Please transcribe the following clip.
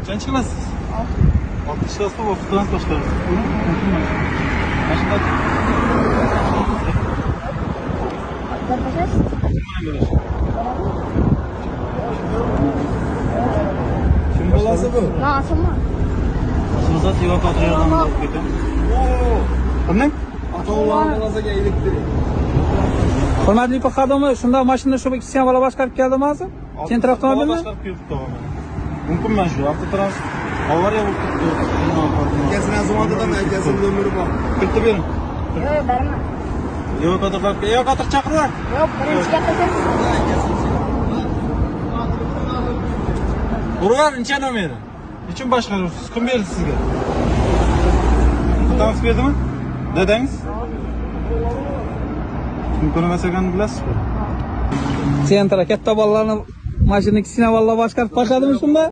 Kaçıncı klassınız? 6. sınıfta okuttuğunuz başlarınız. Başında kim balası bu? Nasıl mı? Başınıza Sivas Oturuyor'dan da okuyordum. Kimning? Ata-oğlan balasiga elektrik. Hurmatli ipak xodimi, shunda mashina shu ikki bola boshqarib keldimi hozir? Kentra avtomobilni? Boshqarib kelibdi mana. Mumkin mana shu avtotrans avariya bo'lib ketdi. Akasini azimondadan akasini no'meri bor. Kirtib bering. Yok vermem. Evakuator chaqirib. Yok birinchi gapirsan. Urgan necha nomeri? Nechun boshqarasiz? Kim berdi sizga? Tanks berdimi? Dadangiz? Mumkin emas ekanini bilasizmi? Sentra katta bolalarni mashina kichkina bolalar boshqarib qo'yadimi shunda?